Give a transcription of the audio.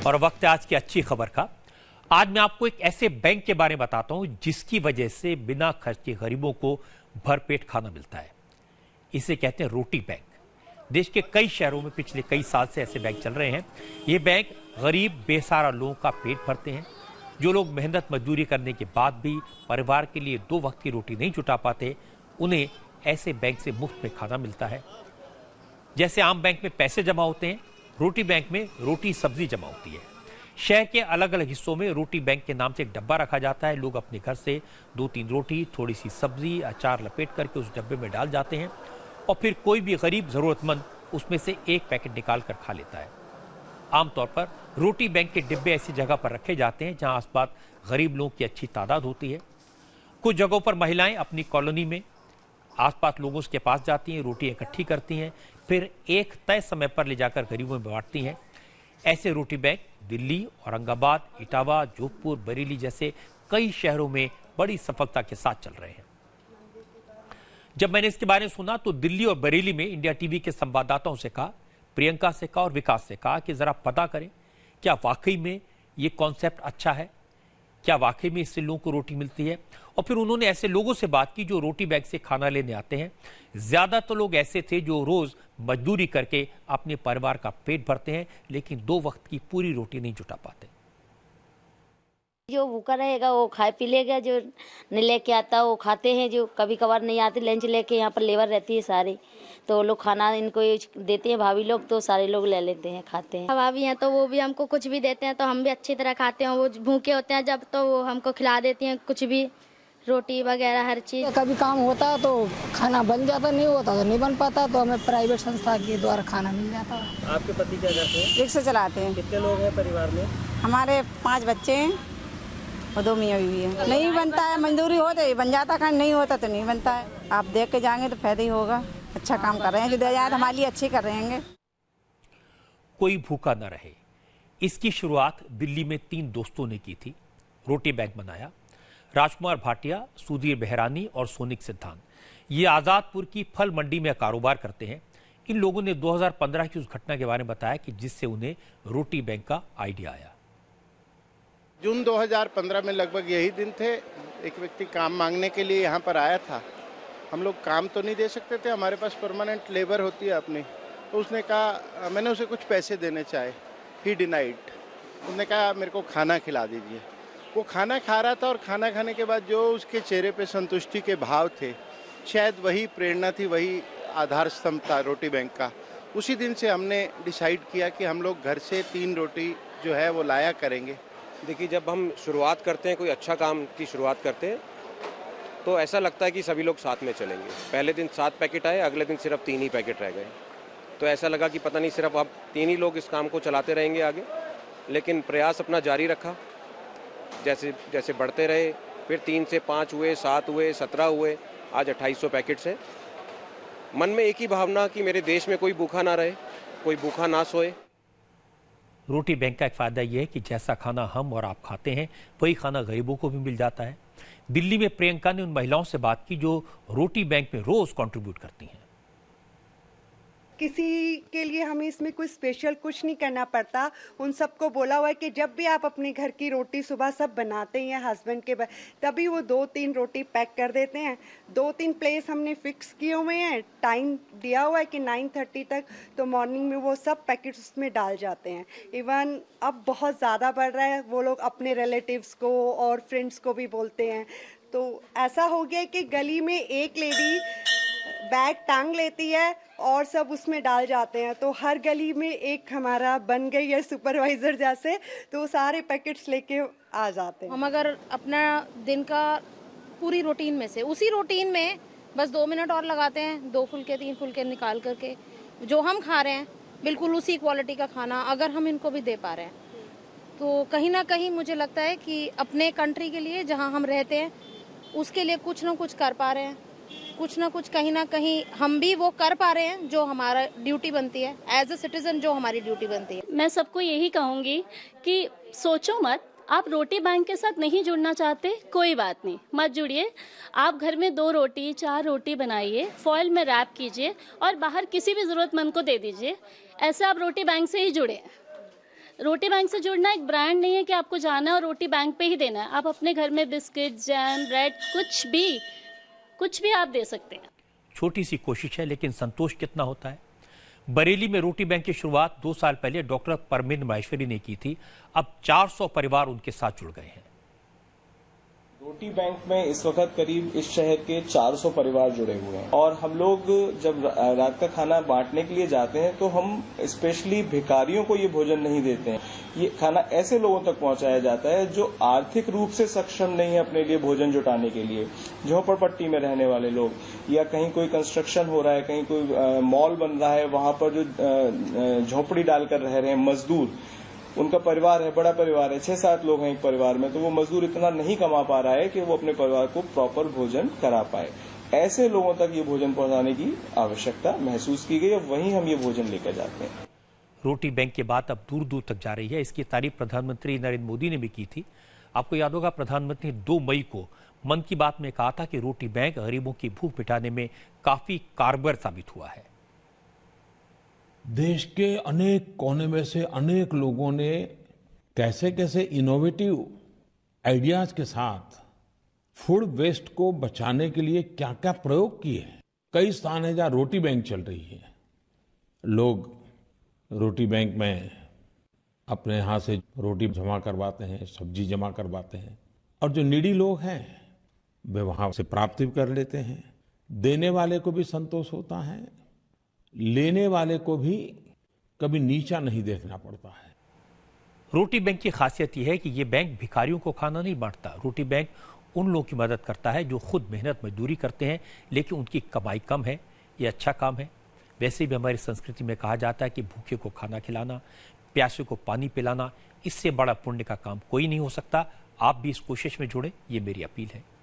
और वक्त है आज की अच्छी खबर का। आज मैं आपको एक ऐसे बैंक के बारे में बताता हूं जिसकी वजह से बिना खर्च के गरीबों को भरपेट खाना मिलता है। इसे कहते हैं रोटी बैंक। देश के कई शहरों में पिछले कई साल से ऐसे बैंक चल रहे हैं। ये बैंक गरीब बेसहारा लोगों का पेट भरते हैं। जो लोग मेहनत मजदूरी करने के बाद भी परिवार के लिए 2 वक्त की रोटी नहीं जुटा पाते, उन्हें ऐसे बैंक से मुफ्त में खाना मिलता है। जैसे आम बैंक में पैसे जमा होते हैं, रोटी बैंक में रोटी सब्जी जमा होती है। शहर के अलग अलग हिस्सों में रोटी बैंक के नाम से एक डब्बा रखा जाता है। लोग अपने घर से 2-3 रोटी, थोड़ी सी सब्जी, अचार लपेट करके उस डब्बे में डाल जाते हैं और फिर कोई भी गरीब जरूरतमंद उसमें से एक पैकेट निकाल कर खा लेता है। आमतौर पर रोटी बैंक के डिब्बे ऐसी जगह पर रखे जाते हैं जहां आसपास गरीब लोगों की अच्छी तादाद होती है। कुछ जगहों पर महिलाएं अपनी कॉलोनी में आसपास लोगों के पास जाती हैं, रोटी इकट्ठी करती हैं, फिर एक तय समय पर ले जाकर गरीबों में बांटती हैं। ऐसे रोटी बैंक दिल्ली, औरंगाबाद, इटावा, जोधपुर, बरेली जैसे कई शहरों में बड़ी सफलता के साथ चल रहे हैं। जब मैंने इसके बारे में सुना तो दिल्ली और बरेली में इंडिया टीवी के संवाददाताओं से कहा, प्रियंका से कहा और विकास से कहा कि जरा पता करें क्या वाकई में ये कॉन्सेप्ट अच्छा है, क्या वाकई में इससे लोगों को रोटी मिलती है। और फिर उन्होंने ऐसे लोगों से बात की जो रोटी बैंक से खाना लेने आते हैं। ज्यादातर लोग ऐसे थे जो रोज मजदूरी करके अपने परिवार का पेट भरते हैं, लेकिन 2 वक्त की पूरी रोटी नहीं जुटा पाते। जो भूखा रहेगा वो खाए पी लेगा, जो नहीं लेके आता वो खाते हैं। जो कभी कभार नहीं आते लंच लेके, यहाँ पर लेबर रहती है सारी, तो वो लोग खाना इनको देते हैं भाभी लोग, तो सारे लोग ले लेते हैं, खाते हैं। भाभी हैं तो वो भी हमको कुछ भी देते हैं तो हम भी अच्छी तरह खाते हैं। वो भूखे होते हैं जब तो वो हमको खिला देती हैं कुछ भी, रोटी वगैरह हर चीज़। कभी काम होता तो खाना बन जाता, नहीं होता तो नहीं बन पाता, तो हमें प्राइवेट संस्था के द्वारा खाना मिल जाता। आपके पति क्या करते हैं? रिक्शा चलाते हैं। कितने लोग हैं परिवार में? हमारे 5 बच्चे हैं और 2 मियाँ बीवी हैं। नहीं बनता है, मजदूरी होते ही बन जाता, खाना नहीं होता तो नहीं बनता है। आप देख के जाएंगे तो फायदा ही होगा। अच्छा काम कर रहे हैं, जो दिया जाए हमारे लिए अच्छे कर रहे हैं। कोई भूखा न रहे, इसकी शुरुआत दिल्ली में 3 दोस्तों ने की थी। रोटी बैंक बनाया। राजकुमार भाटिया, सुधीर बेहरानी और सोनिक सिद्धांत ये आजादपुर की फल मंडी में कारोबार करते हैं। इन लोगों ने 2015 की उस घटना के बारे में बताया कि जिससे उन्हें रोटी बैंक का आइडिया आया। जून 2015 में लगभग यही दिन थे। एक व्यक्ति काम मांगने के लिए यहाँ पर आया था। हम लोग काम तो नहीं दे सकते थे, हमारे पास परमानेंट लेबर होती है अपनी। तो उसने कहा, मैंने उसे कुछ पैसे देने चाहे, ही डिनाइड। उसने कहा मेरे को खाना खिला दीजिए। वो खाना खा रहा था और खाना खाने के बाद जो उसके चेहरे पे संतुष्टि के भाव थे, शायद वही प्रेरणा थी, वही आधार स्तंभ था रोटी बैंक का। उसी दिन से हमने डिसाइड किया कि हम लोग घर से 3 रोटी जो है वो लाया करेंगे। देखिए, जब हम शुरुआत करते हैं, कोई अच्छा काम की शुरुआत करते हैं, तो ऐसा लगता है कि सभी लोग साथ में चलेंगे। पहले दिन 7 पैकेट आए, अगले दिन सिर्फ 3 ही पैकेट रह गए। तो ऐसा लगा कि पता नहीं सिर्फ अब 3 ही लोग इस काम को चलाते रहेंगे आगे। लेकिन प्रयास अपना जारी रखा, जैसे जैसे बढ़ते रहे, फिर 3 से 5 हुए, 7 हुए, 17 हुए, आज 2800 पैकेट्स हैं। मन में एक ही भावना कि मेरे देश में कोई भूखा ना रहे, कोई भूखा ना सोए। रोटी बैंक का एक फायदा यह है कि जैसा खाना हम और आप खाते हैं वही खाना गरीबों को भी मिल जाता है। दिल्ली में प्रियंका ने उन महिलाओं से बात की जो रोटी बैंक में रोज कंट्रीब्यूट करती हैं। किसी के लिए हमें इसमें कोई स्पेशल कुछ नहीं करना पड़ता। उन सबको बोला हुआ है कि जब भी आप अपने घर की रोटी सुबह सब बनाते हैं हस्बैंड के तभी वो 2-3 रोटी पैक कर देते हैं। 2-3 प्लेस हमने फिक्स किए हुए हैं, टाइम दिया हुआ है कि 9:30 तक, तो मॉर्निंग में वो सब पैकेट्स उसमें डाल जाते हैं। इवन अब बहुत ज़्यादा बढ़ रहा है, वो लोग अपने रिलेटिव्स को और फ्रेंड्स को भी बोलते हैं। तो ऐसा हो गया कि गली में एक लेडी बैग टांग लेती है और सब उसमें डाल जाते हैं। तो हर गली में एक हमारा बन गई है सुपरवाइजर जैसे, तो सारे पैकेट्स लेके आ जाते हैं। हम अगर अपना दिन का पूरी रूटीन में से उसी रूटीन में बस 2 मिनट और लगाते हैं, 2 फुलके 3 फुलके निकाल करके जो हम खा रहे हैं बिल्कुल उसी क्वालिटी का खाना अगर हम इनको भी दे पा रहे हैं, तो कहीं ना कहीं मुझे लगता है कि अपने कंट्री के लिए जहाँ हम रहते हैं उसके लिए कुछ ना कुछ कर पा रहे हैं। कुछ ना कुछ कहीं ना कहीं हम भी वो कर पा रहे हैं जो हमारा ड्यूटी बनती है एज अ सिटीजन, जो हमारी ड्यूटी बनती है। मैं सबको यही कहूँगी कि सोचो मत, आप रोटी बैंक के साथ नहीं जुड़ना चाहते, कोई बात नहीं, मत जुड़िए। आप घर में 2 रोटी 4 रोटी बनाइए, फॉइल में रैप कीजिए और बाहर किसी भी ज़रूरतमंद को दे दीजिए। ऐसे आप रोटी बैंक से ही जुड़े। रोटी बैंक से जुड़ना एक ब्रांड नहीं है कि आपको जाना है और रोटी बैंक पे ही देना है। आप अपने घर में बिस्किट, जैम, ब्रेड, कुछ भी आप दे सकते हैं। छोटी सी कोशिश है, लेकिन संतोष कितना होता है। बरेली में रोटी बैंक की शुरुआत 2 साल पहले डॉक्टर परमिंद माहेश्वरी ने की थी। अब 400 परिवार उनके साथ जुड़ गए हैं। रोटी बैंक में इस वक्त करीब इस शहर के 400 परिवार जुड़े हुए हैं और हम लोग जब रात का खाना बांटने के लिए जाते हैं तो हम स्पेशली भिखारियों को ये भोजन नहीं देते हैं। ये खाना ऐसे लोगों तक पहुंचाया जाता है जो आर्थिक रूप से सक्षम नहीं है अपने लिए भोजन जुटाने के लिए। झोपड़पट्टी में रहने वाले लोग या कहीं कोई कंस्ट्रक्शन हो रहा है, कहीं कोई मॉल बन रहा है, वहां पर जो झोपड़ी डालकर रह रहे हैं मजदूर, उनका परिवार है, बड़ा परिवार है, 6-7 लोग हैं एक परिवार में, तो वो मजदूर इतना नहीं कमा पा रहा है कि वो अपने परिवार को प्रॉपर भोजन करा पाए। ऐसे लोगों तक ये भोजन पहुंचाने की आवश्यकता महसूस की गई और वहीं हम ये भोजन लेकर जाते हैं। रोटी बैंक की बात अब दूर दूर तक जा रही है। इसकी तारीफ प्रधानमंत्री नरेंद्र मोदी ने भी की थी। आपको याद होगा, प्रधानमंत्री ने 2 मई को मन की बात में कहा था कि रोटी बैंक गरीबों की भूख मिटाने में काफी कारगर साबित हुआ है। देश के अनेक कोने में से अनेक लोगों ने कैसे कैसे इनोवेटिव आइडियाज के साथ फूड वेस्ट को बचाने के लिए क्या क्या प्रयोग किए हैं। कई स्थान है जहां रोटी बैंक चल रही है। लोग रोटी बैंक में अपने यहां से रोटी जमा करवाते हैं, सब्जी जमा करवाते हैं और जो नीडी लोग हैं वे वहां से प्राप्त भी कर लेते हैं। देने वाले को भी संतोष होता है, लेने वाले को भी कभी नीचा नहीं देखना पड़ता है। रोटी बैंक की खासियत यह है कि यह बैंक भिखारियों को खाना नहीं बांटता। रोटी बैंक उन लोगों की मदद करता है जो खुद मेहनत मजदूरी करते हैं लेकिन उनकी कमाई कम है। ये अच्छा काम है। वैसे भी हमारी संस्कृति में कहा जाता है कि भूखे को खाना खिलाना, प्यासे को पानी पिलाना, इससे बड़ा पुण्य का काम कोई नहीं हो सकता। आप भी इस कोशिश में जुड़े, ये मेरी अपील है।